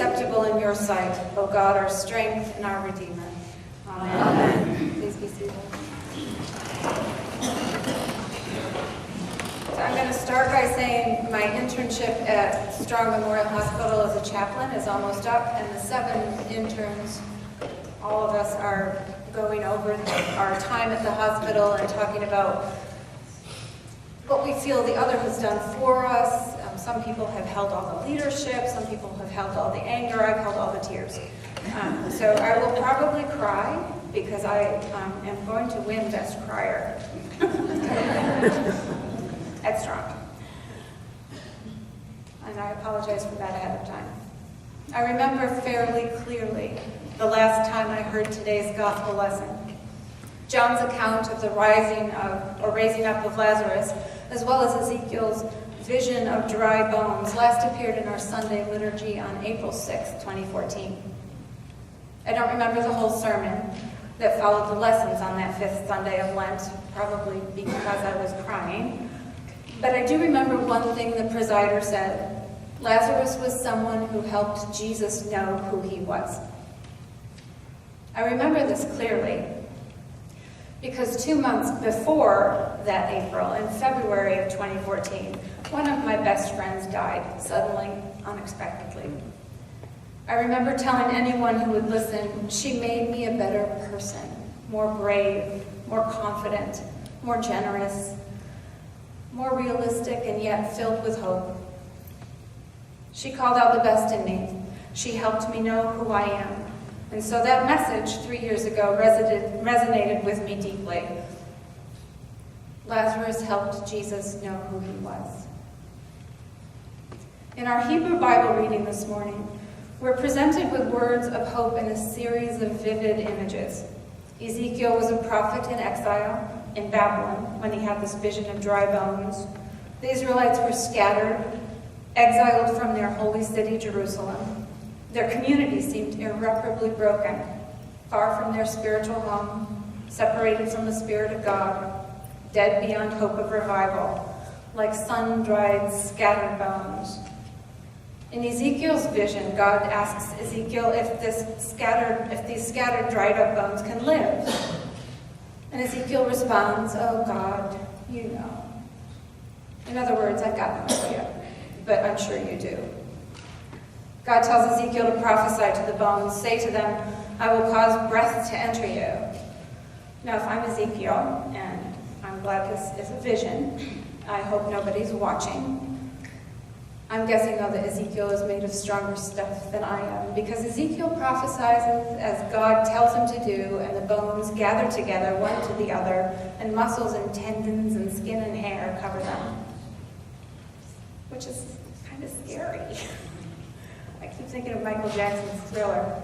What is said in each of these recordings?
acceptable in your sight, O God, our strength and our Redeemer. Amen. Amen. Please be seated. So I'm going to start by saying my internship at Strong Memorial Hospital as a chaplain is almost up, and the 7 interns, all of us are going over our time at the hospital and talking about what we feel the other has done for us. Some people have held all the leadership, some people have held all the anger, I've held all the tears. So I will probably cry because I am going to win Best Crier at Strong. And I apologize for that ahead of time. I remember fairly clearly the last time I heard today's gospel lesson. John's account of the raising up of Lazarus, as well as Ezekiel's vision of dry bones, last appeared in our Sunday liturgy on April 6, 2014. I don't remember the whole sermon that followed the lessons on that 5th Sunday of Lent, probably because I was crying. But I do remember one thing the presider said. Lazarus was someone who helped Jesus know who he was. I remember this clearly because 2 months before that April, in February of 2014, one of my best friends died suddenly, unexpectedly. I remember telling anyone who would listen, she made me a better person, more brave, more confident, more generous, more realistic, and yet filled with hope. She called out the best in me. She helped me know who I am. And so that message 3 years ago resonated with me deeply. Lazarus helped Jesus know who he was. In our Hebrew Bible reading this morning, we're presented with words of hope in a series of vivid images. Ezekiel was a prophet in exile in Babylon when he had this vision of dry bones. The Israelites were scattered, exiled from their holy city, Jerusalem. Their community seemed irreparably broken, far from their spiritual home, separated from the Spirit of God, dead beyond hope of revival, like sun-dried, scattered bones. In Ezekiel's vision, God asks Ezekiel if these scattered, dried-up bones can live. And Ezekiel responds, "Oh God, you know." In other words, I've got no idea, but I'm sure you do. God tells Ezekiel to prophesy to the bones, say to them, "I will cause breath to enter you." Now, if I'm Ezekiel, and I'm glad this is a vision, I hope nobody's watching. I'm guessing, though, that Ezekiel is made of stronger stuff than I am, because Ezekiel prophesies as God tells him to do, and the bones gather together, one to the other, and muscles and tendons and skin and hair cover them, which is kind of scary. I keep thinking of Michael Jackson's Thriller.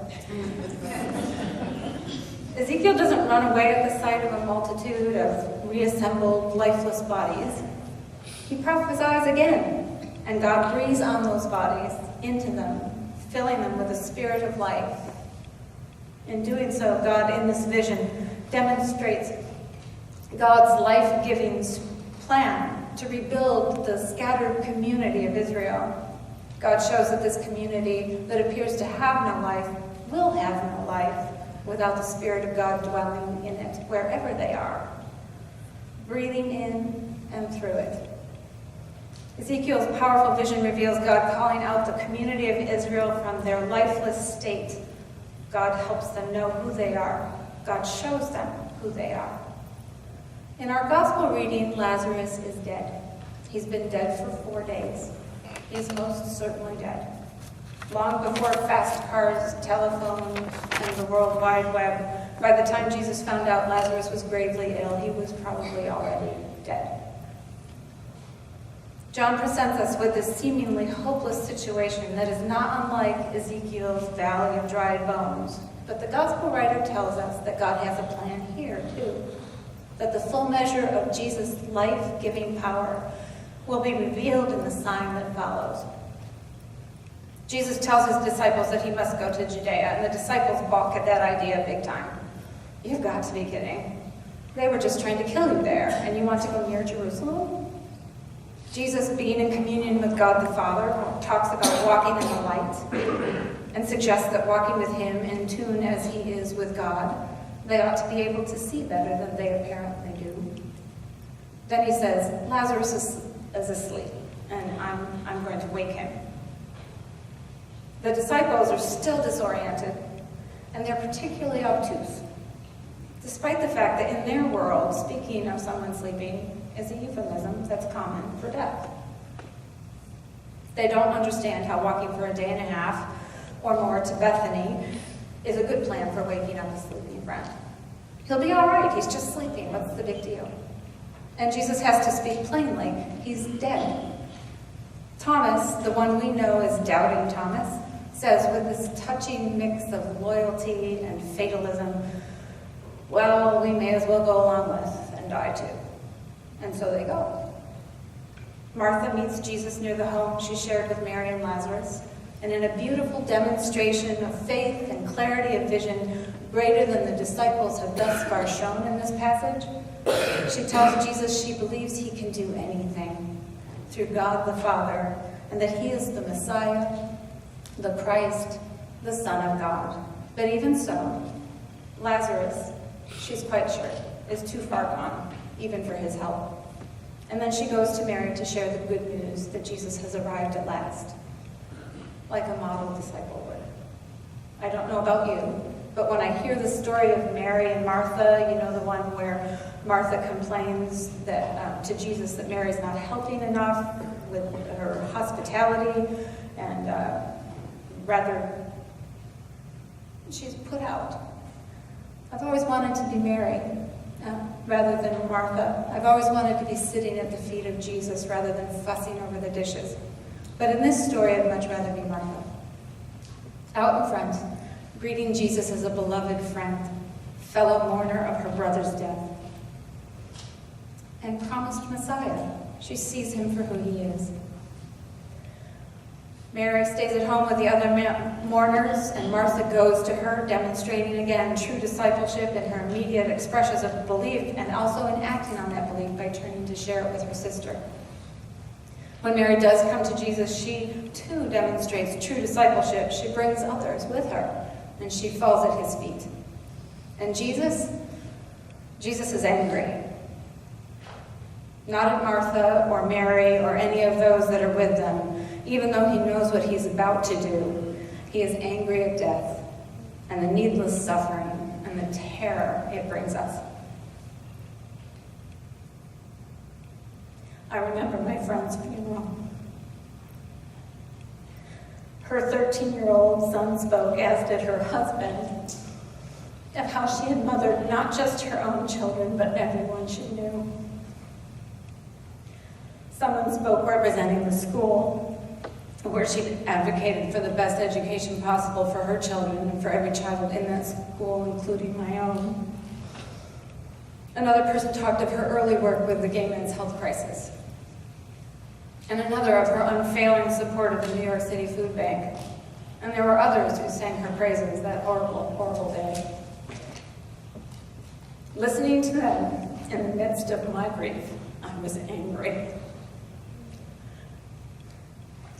Ezekiel doesn't run away at the sight of a multitude of reassembled, lifeless bodies. He prophesies again, and God breathes on those bodies, into them, filling them with the spirit of life. In doing so, God, in this vision, demonstrates God's life-giving plan to rebuild the scattered community of Israel. God shows that this community that appears to have no life will have no life without the Spirit of God dwelling in it, wherever they are, breathing in and through it. Ezekiel's powerful vision reveals God calling out the community of Israel from their lifeless state. God helps them know who they are. God shows them who they are. In our gospel reading, Lazarus is dead. He's been dead for 4 days. He's most certainly dead. Long before fast cars, telephone, and the World Wide Web, by the time Jesus found out Lazarus was gravely ill, he was probably already dead. John presents us with this seemingly hopeless situation that is not unlike Ezekiel's valley of dried bones. But the gospel writer tells us that God has a plan here, too. That the full measure of Jesus' life-giving power will be revealed in the sign that follows. Jesus tells his disciples that he must go to Judea, and the disciples balk at that idea big time. You've got to be kidding. They were just trying to kill you there, and you want to go near Jerusalem? Jesus, being in communion with God the Father, talks about walking in the light and suggests that walking with him in tune as he is with God, they ought to be able to see better than they apparently do. Then he says, Lazarus is asleep, and I'm going to wake him. The disciples are still disoriented, and they're particularly obtuse, despite the fact that in their world, speaking of someone sleeping is a euphemism that's common for death. They don't understand how walking for a day and a half or more to Bethany is a good plan for waking up a sleeping friend. He'll be all right. He's just sleeping. What's the big deal? And Jesus has to speak plainly. He's dead. Thomas, the one we know as Doubting Thomas, says with this touching mix of loyalty and fatalism, well, we may as well go along with and die too. And so they go. Martha meets Jesus near the home she shared with Mary and Lazarus, and in a beautiful demonstration of faith and clarity of vision greater than the disciples have thus far shown in this passage, she tells Jesus she believes he can do anything through God the Father, and that he is the Messiah, the Christ, the Son of God. But even so, Lazarus, she's quite sure, is too far gone, even for his help. And then she goes to Mary to share the good news that Jesus has arrived at last, like a model disciple would. I don't know about you, but when I hear the story of Mary and Martha, you know, the one where Martha complains that to Jesus that Mary's not helping enough with her hospitality, and rather, she's put out. I've always wanted to be Mary rather than Martha. I've always wanted to be sitting at the feet of Jesus rather than fussing over the dishes. But in this story, I'd much rather be Martha. Out in front, greeting Jesus as a beloved friend, fellow mourner of her brother's death, and promised Messiah. She sees him for who he is. Mary stays at home with the other mourners, and Martha goes to her, demonstrating again true discipleship in her immediate expressions of belief, and also in acting on that belief by turning to share it with her sister. When Mary does come to Jesus, she too demonstrates true discipleship. She brings others with her, and she falls at his feet. And Jesus is angry. Not at Martha or Mary or any of those that are with them. Even though he knows what he's about to do, he is angry at death and the needless suffering and the terror it brings us. I remember my friend's funeral. Her 13-year-old son spoke, as did her husband, of how she had mothered not just her own children, but everyone she knew. Someone spoke representing the school, where she advocated for the best education possible for her children and for every child in that school, including my own. Another person talked of her early work with the gay men's health crisis. And another of her unfailing support of the New York City Food Bank. And there were others who sang her praises that horrible, horrible day. Listening to them in the midst of my grief, I was angry.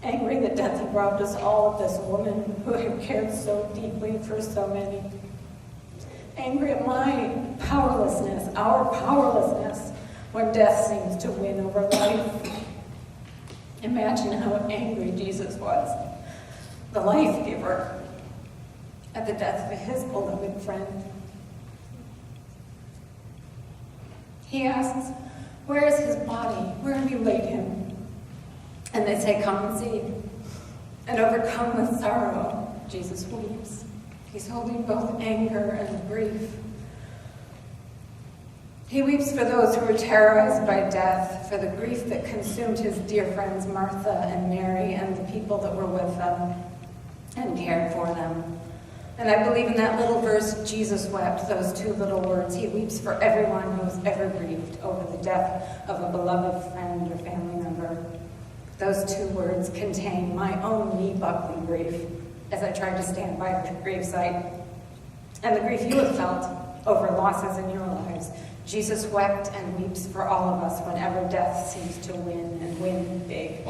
Angry that death had robbed us all of this woman who had cared so deeply for so many. Angry at my powerlessness, our powerlessness, when death seems to win over life. Imagine how angry Jesus was, the life giver, at the death of his beloved friend. He asks, "Where is his body? Where have you laid him?" And they say, "Come and see." And overcome with sorrow, Jesus weeps. He's holding both anger and grief. He weeps for those who were terrorized by death, for the grief that consumed his dear friends Martha and Mary and the people that were with them and cared for them. And I believe in that little verse, Jesus wept, those two little words. He weeps for everyone who has ever grieved over the death of a beloved friend or family member. Those two words contain my own knee-buckling grief as I tried to stand by her gravesite, and the grief you have felt over losses in your lives. Jesus wept and weeps for all of us whenever death seems to win, and win big.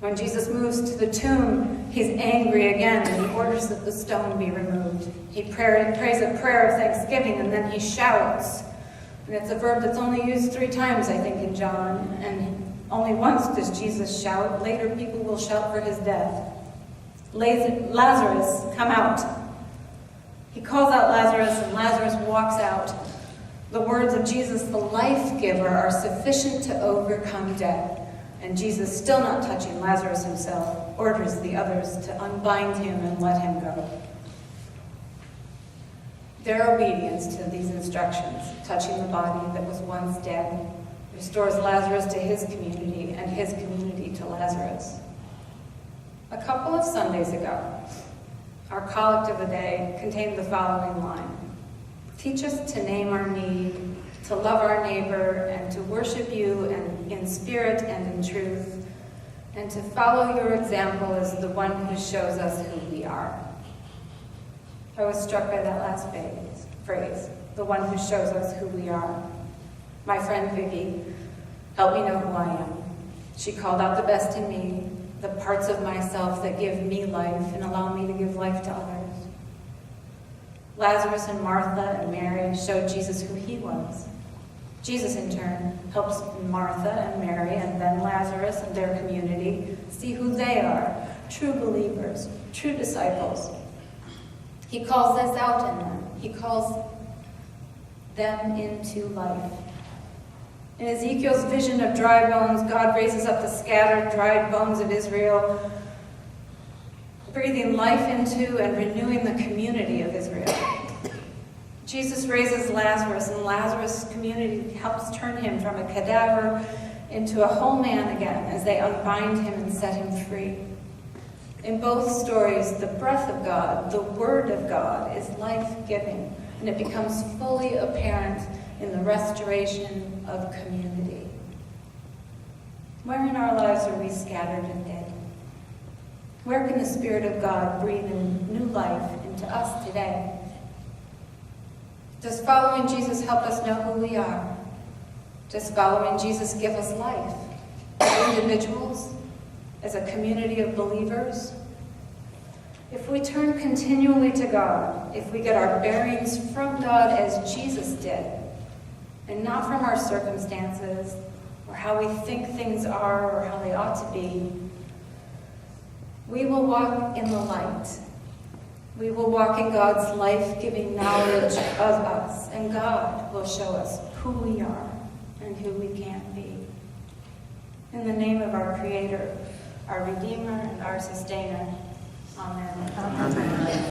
When Jesus moves to the tomb, he's angry again, and he orders that the stone be removed. He prays a prayer of thanksgiving, and then he shouts. And it's a verb that's only used 3 times, I think, in John, and only once does Jesus shout. Later, people will shout for his death. Lazarus, come out. He calls out Lazarus, and Lazarus walks out. The words of Jesus, the life giver, are sufficient to overcome death. And Jesus, still not touching Lazarus himself, orders the others to unbind him and let him go. Their obedience to these instructions, touching the body that was once dead, restores Lazarus to his community and his community to Lazarus. A couple of Sundays ago, our collect of the day contained the following line: teach us to name our need, to love our neighbor, and to worship you in spirit and in truth, and to follow your example as the one who shows us who we are. I was struck by that last phrase, the one who shows us who we are. My friend Vicky helped me know who I am. She called out the best in me, the parts of myself that give me life and allow me to give life to others. Lazarus and Martha and Mary showed Jesus who he was. Jesus, in turn, helps Martha and Mary and then Lazarus and their community see who they are, true believers, true disciples. He calls this out in them. He calls them into life. In Ezekiel's vision of dry bones, God raises up the scattered, dried bones of Israel, breathing life into and renewing the community of Israel. Jesus raises Lazarus, and Lazarus' community helps turn him from a cadaver into a whole man again as they unbind him and set him free. In both stories, the breath of God, the Word of God, is life-giving, and it becomes fully apparent in the restoration of community. Where in our lives are we scattered and dead? Where can the Spirit of God breathe in new life into us today? Does following Jesus help us know who we are? Does following Jesus give us life as individuals, as a community of believers? If we turn continually to God, if we get our bearings from God as Jesus did, and not from our circumstances, or how we think things are, or how they ought to be, we will walk in the light. We will walk in God's life-giving knowledge of us, and God will show us who we are and who we can be. In the name of our Creator, our Redeemer, and our Sustainer, Amen. Amen.